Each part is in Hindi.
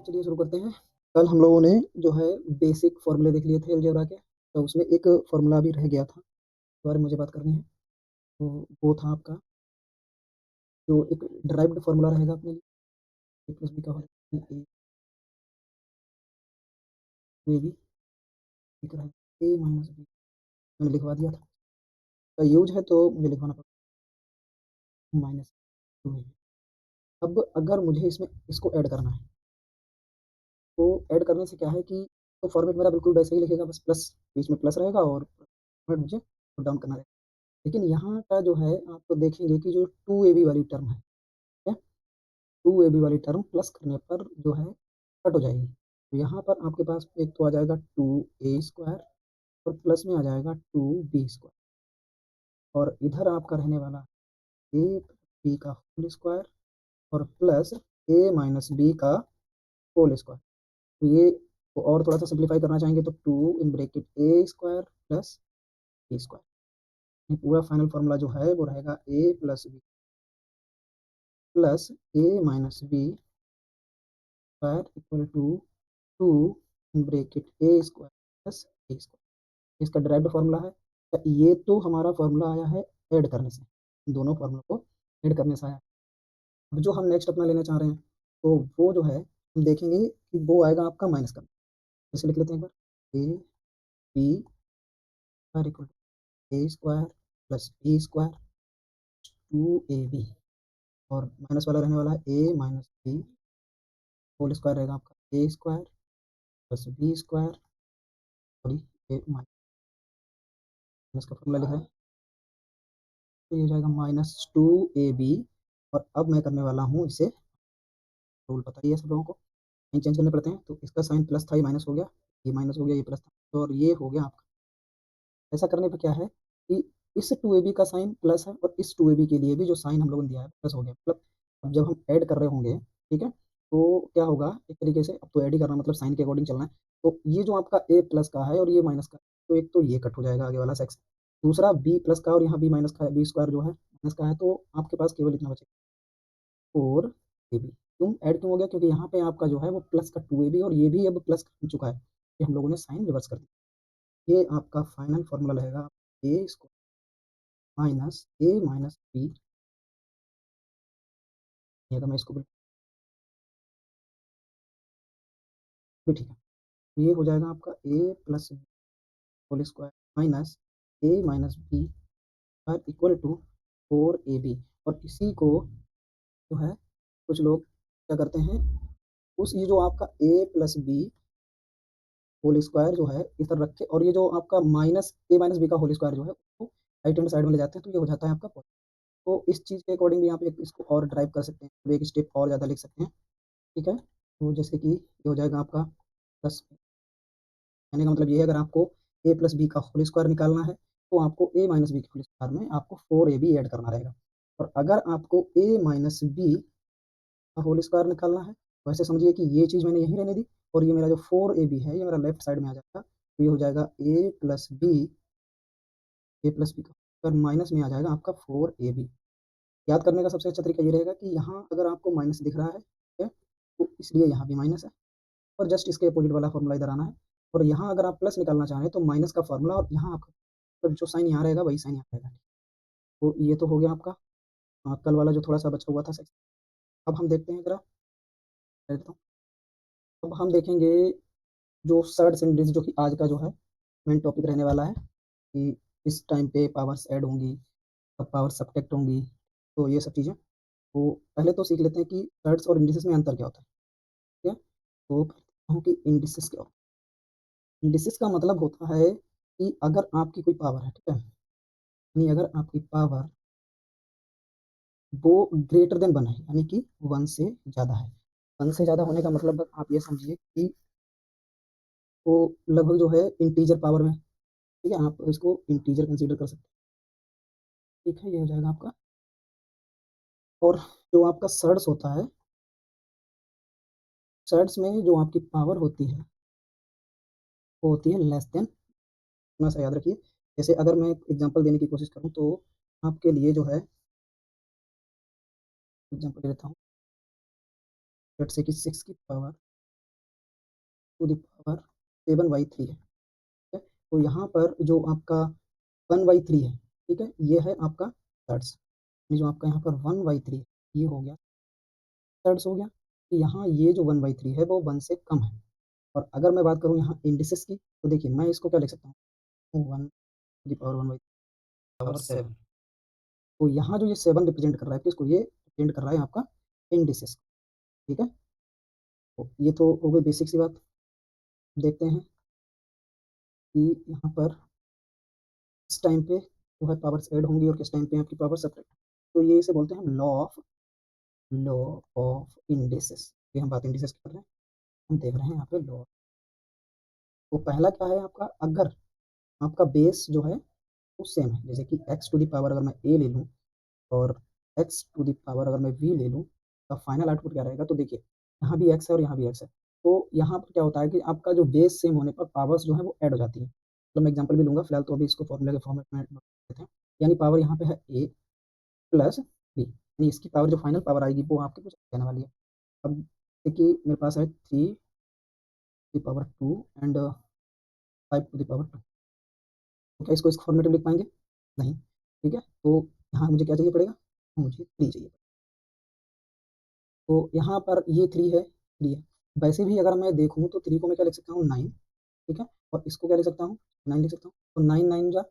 चलिए शुरू करते हैं। कल हम लोगों ने जो है बेसिक फॉर्मूले देख लिए थे अलजेब्रा के, तो उसमें एक फॉर्मूला भी रह गया था, इस बारे में मुझे बात करनी है। तो वो था आपका जो एक डिराइव्ड फॉर्मूला रहेगा अपने लिए, ए प्लस बी का होल ए बी ठीक रहेगा ए माइनस बी। मैंने लिखवा दिया था, तो यूज है तो मुझे लिखवाना पड़ेगा माइनस टू ए। अब अगर मुझे इसमें इसको ऐड करना है, तो ऐड करने से क्या है कि तो फॉर्मेट मेरा बिल्कुल वैसे ही लिखेगा, बस प्लस बीच में प्लस रहेगा और फॉर्मेट मुझे नोट डाउन करना रहेगा। लेकिन यहाँ का जो है आप तो देखेंगे कि जो टू ए बी वाली टर्म है, ठीक है, टू ए बी वाली टर्म प्लस करने पर जो है कट हो जाएगी। तो यहाँ पर आपके पास एक तो आ जाएगा टू ए स्क्वायर और प्लस में आ जाएगा टू बी स्क्वायर, और इधर आपका रहने वाला ए बी का होल स्क्वायर और प्लस ए माइनस बी का होल स्क्वायर। तो ये तो और थोड़ा सा सिंप्लीफाई करना चाहेंगे तो two in bracket A square plus B square. पूरा फाइनल फॉर्मूला जो है वो रहेगा A plus B plus A minus B square equal to two bracket A square plus B square. इसका डायरेक्ट फॉर्मूला है। तो ये तो हमारा फॉर्मूला आया है ऐड करने से, दोनों फार्मूला को ऐड करने से आया। अब जो हम नेक्स्ट अपना लेना चाह रहे हैं, तो वो जो है हम देखेंगे कि वो आएगा आपका माइनस का। जैसे लिख लेते हैं एक बार, A B square equal to A square plus B square two A B, और माइनस वाला रहने वाला है A minus B whole square रहेगा आपका A square plus B square, sorry A minus का फॉर्मूला लिखा है, तो ये हो जाएगा माइनस टू ए बी। और अब मैं करने वाला हूँ इसे, रूल पता ही है सब लोगों को, साइन चेंज करने पड़ते हैं। तो इसका साइन प्लस था, ये माइनस हो गया, ये माइनस हो गया, ये प्लस था, तो और ये हो गया आपका। ऐसा करने पर क्या है कि इस टू ए बी का साइन प्लस है और इस टू ए बी के लिए भी जो साइन हम लोगों ने दिया है प्लस हो गया। मतलब अब जब हम ऐड कर रहे होंगे, ठीक है, तो क्या होगा एक तरीके से, अब तो ऐड ही करना मतलब साइन के अकॉर्डिंग चलना है। तो ये जो आपका ए प्लस का है और ये माइनस का, तो एक तो ये कट हो जाएगा आगे वाला सेक्शन, दूसरा बी प्लस का और यहाँ बी माइनस का है, बी स्क्वायर जो है माइनस का है, तो आपके पास केवल इतना बचेगा फोर ए बी। क्यों ऐड क्यों हो गया? क्योंकि यहाँ पे आपका जो है वो प्लस का टू ए बी और ये भी अब प्लस कर चुका है, ये हम लोगों ने साइन रिवर्स कर दिया। ये आपका फाइनल फॉर्मूला रहेगा ए square minus A minus B. अगर मैं इसको भी ठीक है, तो ये हो जाएगा आपका A plus whole square minus A minus B square equal to four A B. और इसी को जो है कुछ लोग क्या करते हैं, उस ये जो आपका A plus B whole square जो है इस तरह रख के, और ये जो आपका माइनस ए माइनस बी का होल स्क्वायर जो है उसको राइट हैंड साइड में ले जाते हैं, तो ये हो जाता है आपका पॉजिटिव। तो इस चीज़ के अकॉर्डिंग भी आप एक इसको और ड्राइव कर सकते हैं, तो एक स्टेप और ज़्यादा लिख सकते हैं, ठीक है। तो जैसे कि ये हो जाएगा आपका प्लस, कहने का मतलब ये है अगर आपको ए प्लस बी का होल स्क्वायर निकालना है, तो आपको ए माइनस बी के होल स्क्वायर में आपको फोर ए बी ऐड करना रहेगा। और अगर आपको ए माइनस बी का होल स्क्वायर निकालना है, तो ऐसे समझिए कि ये चीज़ मैंने यहीं रहने दी, और ये मेरा जो फोर ए बी है ये मेरा लेफ्ट साइड में आ जाएगा, तो ये हो जाएगा ए प्लस बी, ए प्लस बी का स्क्वायर माइनस में आ जाएगा आपका फोर ए बी। याद करने का सबसे अच्छा तरीका ये रहेगा कि यहाँ अगर आपको माइनस दिख रहा है, ठीक है, तो इसलिए यहाँ भी माइनस है, और जस्ट इसके अपोजिट वाला फॉर्मूला इधर आना है। और यहाँ अगर आप प्लस निकालना चाहें तो माइनस का फॉर्मूला, और यहाँ आपका तो जो साइन यहाँ रहेगा वही साइन यहाँ रहेगा। तो ये तो हो गया आपका कल वाला जो थोड़ा सा बचा हुआ था सेक्शन। अब हम देखते हैं जरा, देखता हूँ। अब हम देखेंगे जो सर्ड सेंटेंस, जो कि आज का जो है मेन टॉपिक रहने वाला है, कि इस टाइम पे पावर्स ऐड होंगी, कब पावर सब्ट्रैक्ट होंगी, तो ये सब चीज़ें। तो पहले तो सीख लेते हैं कि सर्ड्स और इंडिसेस में अंतर क्या होता है, ठीक है। तो कहता हूँ कि इंडिसेस क्या होता है। इंडिसेस का मतलब होता है कि अगर आपकी कोई पावर है, ठीक है, यानी अगर आपकी पावर वो ग्रेटर देन वन है, यानी कि वन से ज़्यादा है। वन से ज़्यादा होने का मतलब आप ये समझिए कि वो लगभग जो है इंटीजर पावर में, ठीक है, आप इसको इंटीजर कंसीडर कर सकते हैं, ठीक है, ये हो जाएगा आपका। और जो आपका सर्ड्स होता है, सर्ड्स में जो आपकी पावर होती है वो होती है लेस देन, इतना सा याद रखिए। जैसे अगर मैं एग्जांपल देने की कोशिश करूँ तो आपके लिए जो है एग्जांपल दे देता हूँ, लेट्स से कि 6 की पावर टू द पावर 7/3 है, ठीक है? तो यहाँ पर जो आपका 1/3 है, ठीक है? ये है आपका थर्ड्स, ये जो आपका यहाँ पर 1/3 है, ये हो गया थर्ड्स हो गया। तो यहाँ ये जो 1/3 है वो 1 से कम है। और अगर मैं बात करूँ यहाँ इंडिसेस की, तो देखिए मैं इसको क्या लिख सकता हूँ 1 टू द पावर 1/7। तो यहाँ जो ये 7 रिप्रेजेंट कर रहा है किसको? ये रिप्रेजेंट कर रहा है आपका इंडिसेस, ठीक है? तो ये तो हो गई बेसिक सी बात। देखते हैं कि यहाँ पर किस टाइम पे जो है पावर्स ऐड होंगी और किस टाइम पे आपकी पावर सब्ट्रैक्ट। तो ये इसे बोलते हैं हम लॉ ऑफ इंडिसेस। ये हम बात इंडिसेस की कर रहे हैं, हम देख रहे हैं यहाँ पे लॉ। तो पहला क्या है आपका, अगर आपका बेस जो है वो सेम है, जैसे कि x टू द पावर अगर मैं a ले लूँ और x टू द पावर अगर मैं v ले लूँ, तो फाइनल आउटपुट क्या रहेगा? तो देखिए यहाँ भी x है और यहाँ भी x है। तो यहाँ पर क्या होता है कि आपका जो बेस सेम होने पर पावर्स जो है वो ऐड हो जाती है। तो मैं एग्जांपल भी लूँगा, फिलहाल तो अभी इसको फॉर्मूले के फॉर्मेट में नोट कर लेते हैं। यानी पावर यहाँ पे है a प्लस b, यानी इसकी पावर जो फाइनल पावर आएगी वो आपकी कुछ कहने वाली है। अब देखिए मेरे पास है 3 to the power 2 and 5 to the power 2। तो क्या इसको फॉर्मेट में लिख पाएंगे? नहीं, ठीक है? तो यहाँ मुझे क्या चाहिए पड़ेगा? मुझे 3 चाहिए। तो यहाँ पर ये 3 है, 3 है। वैसे भी अगर मैं देखूँ तो 3 को मैं क्या लिख सकता हूँ 9, ठीक है? और इसको क्या लिख सकता हूँ 9 लिख सकता हूँ। तो 9 9 जा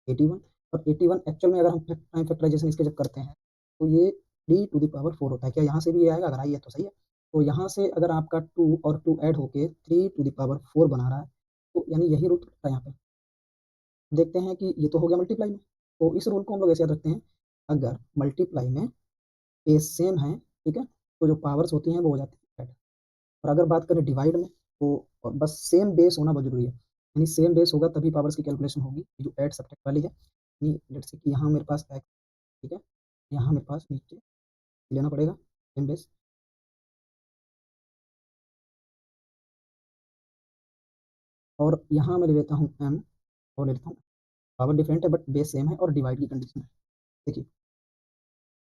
81, और 81 एक्चुअल में अगर हम टाइम फैक्टराइजेशन इसके जब करते हैं तो ये 3 टू द पावर 4 होता है। क्या यहाँ से भी ये आएगा? अगर आई है तो सही है। तो यहाँ से अगर आपका 2 और 2 ऐड होके 3 टू द पावर 4 बना रहा है, तो यानी यही रूल है यहाँ पे। देखते हैं कि ये तो हो गया मल्टीप्लाई में। तो इस रूल को हम लोग ऐसे याद रखते हैं, अगर मल्टीप्लाई में बेस सेम है, ठीक है? तो जो पावर्स होती हैं वो हो जाती है ऐड। और अगर बात करें डिवाइड में, तो बस सेम बेस होना बहुत ज़रूरी है। यानी सेम बेस होगा तभी पावर्स की कैलकुलेशन होगी, जो ऐड सब्ट्रैक्ट वाली है। यानी लेट्स से कि यहाँ मेरे पास x, ठीक है? यहाँ मेरे पास नीचे लेना पड़ेगा सेम बेस, और यहाँ मैं ले लेता हूँ m और ले लेता हूँ, पावर डिफरेंट है बट बेस सेम है और डिवाइड की कंडीशन है। देखिए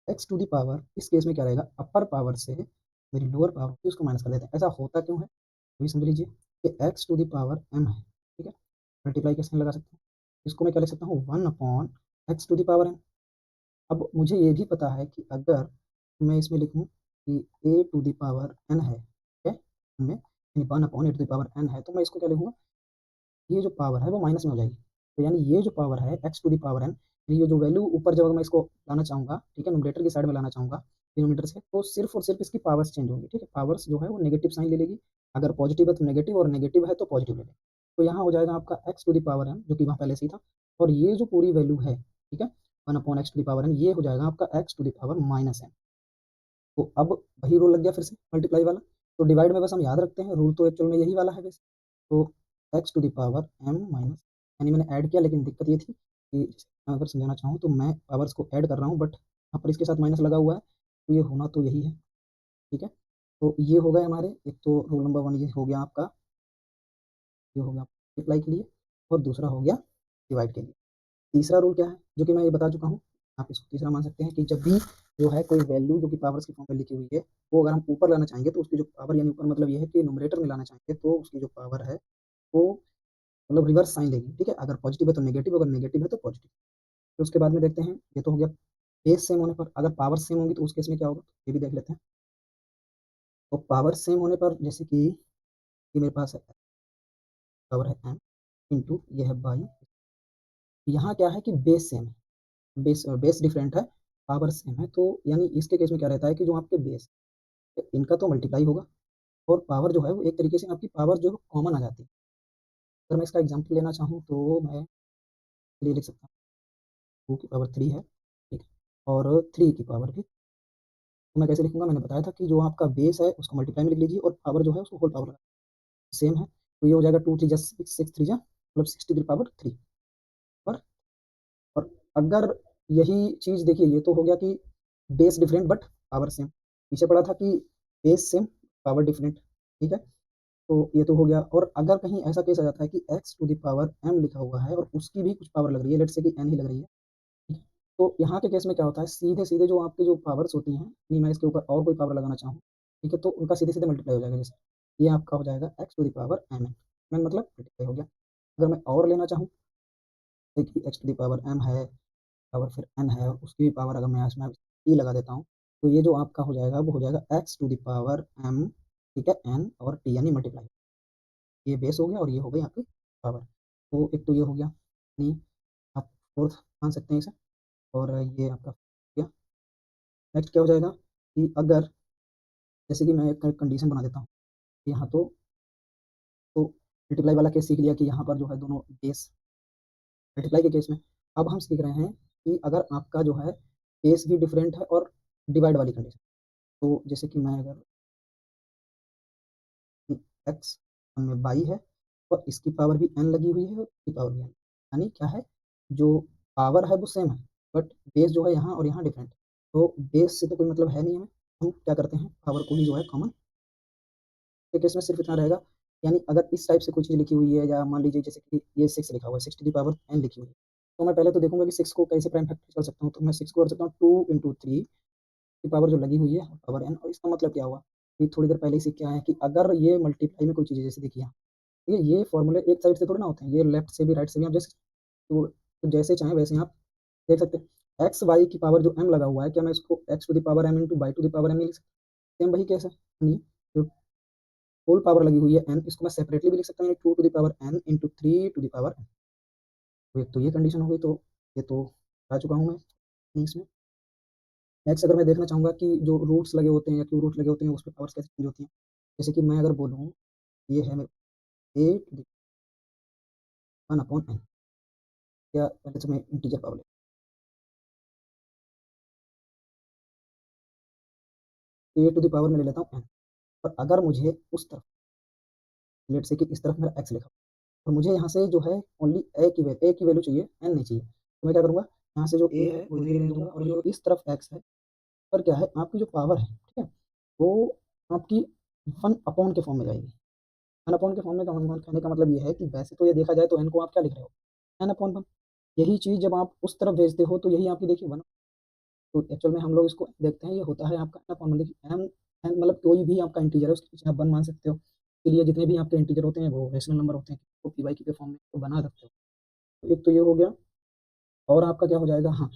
x टू दी पावर इस केस में क्या रहेगा, अपर पावर से मेरी लोअर पावर होती है उसको माइनस कर देते हैं। ऐसा होता क्यों है ये भी समझ लीजिए कि x to the power m है, ठीक है? मल्टीप्लाई कैसे लगा सकते हैं, इसको मैं क्या लिख सकता हूँ 1 upon x to the power m। अब मुझे ये भी पता है कि अगर मैं इसमें लिखूँ कि a to the power n है, ठीक है? में यानी 1 upon a to the power n है, तो मैं इसको क्या लिखूँगा, ये जो पावर है वो माइनस में हो जाएगी। तो यानी ये जो पावर है x to the power n, ये जो वैल्यू ऊपर जब मैं इसको लाना चाहूँगा, ठीक है, न्यूमरेटर की साइड में लाना चाहूँगा डिनोमिनेटर से, तो सिर्फ और सिर्फ इसकी पावर्स चेंज होंगी, ठीक है? पावर्स जो है वो नेगेटिव साइन ले लेगी, अगर पॉजिटिव है तो नेगेटिव और नेगेटिव है तो पॉजिटिव ले लेगी। तो यहाँ हो जाएगा आपका x to the power n, जो कि वहाँ पहले से ही था, और ये जो पूरी वैल्यू है, ठीक है, 1 upon x to the power n, ये हो जाएगा आपका x to the power minus n। तो अब वही रूल लग गया फिर से मल्टीप्लाई वाला। तो डिवाइड में बस हम याद रखते हैं, रूल तो एक्चुअल में यही वाला है वैसे। तो x to the power m minus, यानी मैंने ऐड किया, लेकिन दिक्कत ये थी कि मैं अगर समझाना चाहूँ तो मैं पावर्स को ऐड कर रहा हूँ बट यहाँ पर इसके साथ माइनस लगा हुआ है, तो ये होना तो यही है, ठीक है? तो ये हो गए हमारे, एक तो रूल नंबर 1 ये हो गया आपका, ये हो गया मल्टीप्लाई के लिए, और दूसरा हो गया डिवाइड के लिए। तीसरा रूल क्या है, जो कि मैं ये बता चुका हूँ, आप इसको तीसरा मान सकते हैं कि जब भी जो है कोई वैल्यू जो कि पावर्स की फॉर्म में लिखी हुई है, वो अगर हम ऊपर लाना चाहेंगे तो उसकी जो पावर, यानी ऊपर मतलब ये है कि न्यूमरेटर में लाना चाहेंगे तो उसकी जो पावर है वो मतलब रिवर्स साइन लेगी, ठीक है? अगर पॉजिटिव है तो नेगेटिव, अगर नेगेटिव है तो पॉजिटिव। फिर उसके बाद में देखते हैं, ये तो हो गया बेस सेम होने पर। अगर पावर सेम होंगी तो उस केस में क्या होगा, ये भी देख लेते हैं। तो पावर सेम होने पर, जैसे कि ये मेरे पास है पावर है m इंटू ये है बाई, यहाँ क्या है कि बेस सेम है, बेस बेस डिफरेंट है, पावर सेम है, तो यानी इसके केस में क्या रहता है कि जो आपके बेस है, इनका तो मल्टीप्लाई होगा, और पावर जो है वो एक तरीके से आपकी पावर जो है कॉमन आ जाती है। अगर मैं इसका एग्जांपल लेना चाहूँ तो मैं ये लिख सकता हूँ 2 की पावर 3 है, ठीक है? और 3 की पावर भी, तो मैं कैसे लिखूँगा, मैंने बताया था कि जो आपका बेस है उसको मल्टीप्लाई में लिख लीजिए और पावर जो है उसको होल पावर लगा, सेम है। तो ये हो जाएगा 2 3 जा 6, 6 3 जा मतलब 60 की पावर 3। और और अगर यही चीज़ देखिए, ये तो हो गया कि base different but power same. पीछे पड़ा था कि बेस सेम पावर डिफरेंट, ठीक है? तो ये तो हो गया। और अगर कहीं ऐसा केस आ जाता है कि x to the power m लिखा हुआ है और उसकी भी कुछ पावर लग रही है, लेट्स से कि n ही लग रही है, ठीक है? तो यहाँ के केस में क्या होता है, सीधे-सीधे जो आपकी जो पावर्स होती हैं, नहीं मैं इसके ऊपर और कोई पावर लगाना चाहूँ, ठीक है? तो उनका सीधे-सीधे मल्टीप्लाई हो जाएगा जैसे। ये आपका हो जाएगा x to the power m n, m मतलब मल्टीप्लाई हो गया। अगर मैं और लेना चाहूँ, देखिए x to the power m है, पावर फिर n है, उसकी भी पावर अगर मैं इसमें t लगा देता हूँ, तो ये जो आपका हो जाएगा वो हो जाएगा x to the power m, ठीक है, n और t यानी मल्टीप्लाई। ये बेस हो गया और ये हो गई आपकी पावर। तो एक तो ये हो गया, यानी आप फोर्थ मान सकते हैं इसे, और ये आपका हो गया। नेक्स्ट क्या हो जाएगा कि अगर जैसे कि मैं एक कंडीशन बना देता हूँ, यहाँ तो मल्टीप्लाई वाला केस सीख लिया कि यहाँ पर जो है दोनों बेस मल्टीप्लाई के केस में। अब हम सीख रहे हैं कि अगर आपका जो है केस भी डिफरेंट है और डिवाइड वाली कंडीशन। तो जैसे कि मैं अगर एक्स में बाई है और इसकी पावर भी एन लगी हुई है और इसकी पावर भी एन, यानी क्या है, जो पावर है वो सेम है, बट बेस जो है यहाँ और यहाँ डिफरेंट। तो बेस से तो कोई मतलब है नहीं हमें, हम क्या करते हैं पावर को ही जो है कॉमन के केस में सिर्फ इतना रहेगा। यानी अगर इस टाइप से कोई चीज़ लिखी हुई है, या मान लीजिए जैसे कि ये 6 लिखा हुआ है, 6 टू द पावर n लिखी हुई है, तो मैं पहले तो देखूंगा कि 6 को कैसे प्राइम फैक्टर कर सकता हूँ। तो मैं 6 को कर सकता हूँ 2 इंटू थ्री की पावर जो लगी हुई है पावर n, और इसका मतलब क्या हुआ कि थोड़ी देर पहले ही सीख के आए हैं कि अगर ये मल्टीप्लाई में कोई चीज़ है, जैसे देखिए यहाँ, ये फॉर्मूले एक साइड से थोड़ी ना होते हैं, ये लेफ्ट से भी राइट से भी आप जैसे तो जैसे चाहें वैसे आप देख सकते हैं। एक्स वाई की पावर जो m लगा हुआ है, क्या मैं इसको x to the power m into y to the power m लिख सकता हूँ? सेम वही केस है, यानी जो होल पावर लगी हुई है n, इसको मैं सेपरेटली भी लिख सकता हूँ, two to the power n into three to the power n। तो एक तो ये कंडीशन हो गई, तो ये तो आ चुका हूँ मैं इसमें। नेक्स्ट अगर मैं देखना चाहूँगा कि जो रूट्स लगे होते हैं या क्यू रूट्स लगे होते हैं उस पर पावर्स कैसे चेंज होती हैं। जैसे कि मैं अगर बोलूँ ये है मेरे A to the one upon N, या पहले से मैं integer power A to the power में ले लेता हूँ एन। और अगर मुझे उस तरफ, लेट से कि इस तरफ मेरा एक्स लिखा, और मुझे यहाँ से जो है ओनली ए की वैल्यू चाहिए, एन नहीं चाहिए, तो मैं क्या करूँगा, यहाँ से जो ए है वो इधर ही रहने दूंगा, और जो इस तरफ एक्स है पर क्या है आपकी जो पावर है, ठीक है, वो आपकी वन अपॉन के फॉर्म में जाएगी। वन अपॉन के फॉर्म में कहने का मतलब ये है कि वैसे तो ये देखा जाए तो एन को आप क्या लिख रहे हो, एन अपॉन वन। यही चीज़ जब आप उस तरफ भेजते हो तो यही आपकी देखिए वन। तो एक्चुअल में हम लोग इसको देखते हैं, ये होता है आपका एन अपॉन वन। देखिए एम एन मतलब कोई भी आपका इंटीजर है उसके पीछे आप वन मान सकते हो। इसके लिए जितने भी आपके इंटीजर होते हैं वो रेशनल नंबर होते हैं, तो पी वाई की के फॉर्म में तो बना सकते हो। तो एक तो ये हो गया, और आपका क्या हो जाएगा, हाँ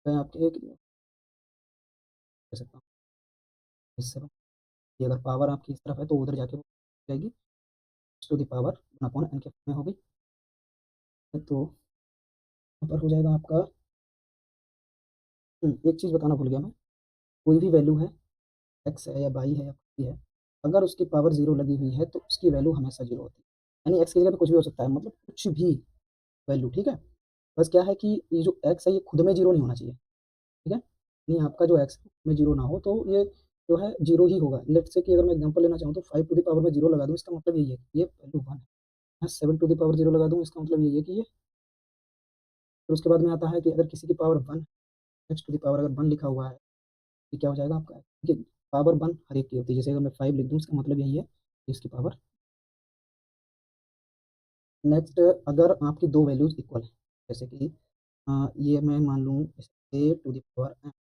मैं आपके एक दे सकता हूँ इससे, कि अगर पावर आपकी इस तरफ है तो उधर जाके वो जाएगी to the power one upon n के फॉर्म में होगी। तो यहाँ पर हो जाएगा आपका, एक चीज़ बताना भूल गया मैं, कोई भी वैल्यू है, एक्स है या वाई है या कुछ भी है, अगर उसकी पावर जीरो लगी हुई है तो उसकी वैल्यू हमेशा जीरो होती है। यानी एक्स की जगह पे कुछ भी हो सकता है, मतलब कुछ भी वैल्यू, ठीक है। बस क्या है कि ये जो एक्स है ये खुद में जीरो नहीं होना चाहिए, ठीक है। नहीं आपका जो एक्स में जीरो ना हो तो ये जो है जीरो ही होगा। लेट्स से कि अगर मैं एग्जांपल लेना चाहूँ तो 5 टू द पावर में जीरो लगा दूँ, इसका मतलब यही है कि ये वैल्यू वन है। 7 टू द पावर जीरो लगा दूँ, इसका मतलब यही है कि ये, फिर उसके बाद में आता है कि अगर किसी की power one, x to the power अगर वन लिखा हुआ है, ये क्या हो जाएगा आपका, देखिए पावर वन हर एक की होती है। जैसे अगर मैं 5 लिख दूँ, इसका मतलब यही है कि इसकी पावर। नेक्स्ट अगर आपकी दो वैल्यूज इक्वल है, जैसे कि ये मैं मान लूँ ए टू द पावर एन,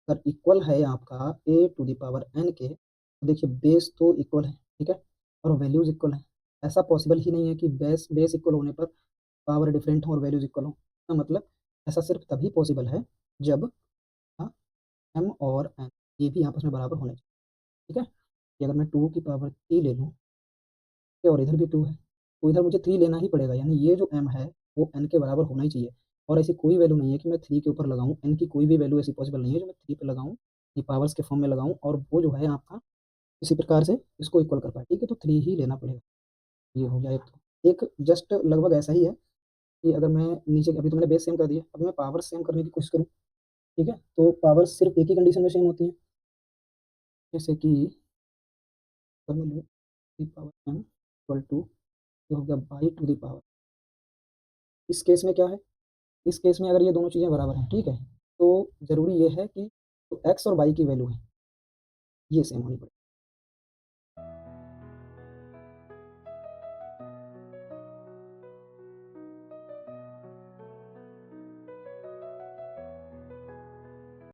अगर इक्वल है आपका ए टू द पावर एन के, तो देखिए बेस तो इक्वल है, ठीक है, और वैल्यूज इक्वल है। ऐसा पॉसिबल ही नहीं है कि बेस बेस इक्वल होने पर पावर डिफरेंट हो और वैल्यूज इक्वल हो। इसका मतलब ऐसा सिर्फ तभी पॉसिबल है जब एम और एन ये भी आपस में बराबर होने चाहिए, ठीक है। कि अगर मैं टू की पावर थ्री ले लूँ और इधर भी टू है, तो इधर मुझे थ्री लेना ही पड़ेगा, यानी ये जो एम है वो एन के बराबर होना ही चाहिए। और ऐसी कोई वैल्यू नहीं है कि मैं थ्री के ऊपर लगाऊं, एन की कोई भी वैल्यू ऐसी पॉसिबल नहीं है जो मैं थ्री पे लगाऊं, ये पावर्स के फॉर्म में लगाऊं और वो जो है आपका किसी प्रकार से इसको इक्वल कर पाए, ठीक है। तो थ्री ही लेना पड़ेगा। ये हो गया एक। तो एक जस्ट लगभग ऐसा ही है कि अगर मैं नीचे, अभी तो मैंने बेस सेम कर दिया, अभी मैं पावर सेम करने की कोशिश करूँ, ठीक है, तो पावर सिर्फ एक ही कंडीशन में सेम होती है। जैसे कि अगर मैं लूँ पावर एम इक्वल टू, ये हो गया बाई टू दी पावर। इस केस में क्या है, इस केस में अगर ये दोनों चीज़ें बराबर हैं, ठीक है, तो ज़रूरी ये है कि जो एक्स और वाई की वैल्यू है ये सेम होनी पड़ेगी।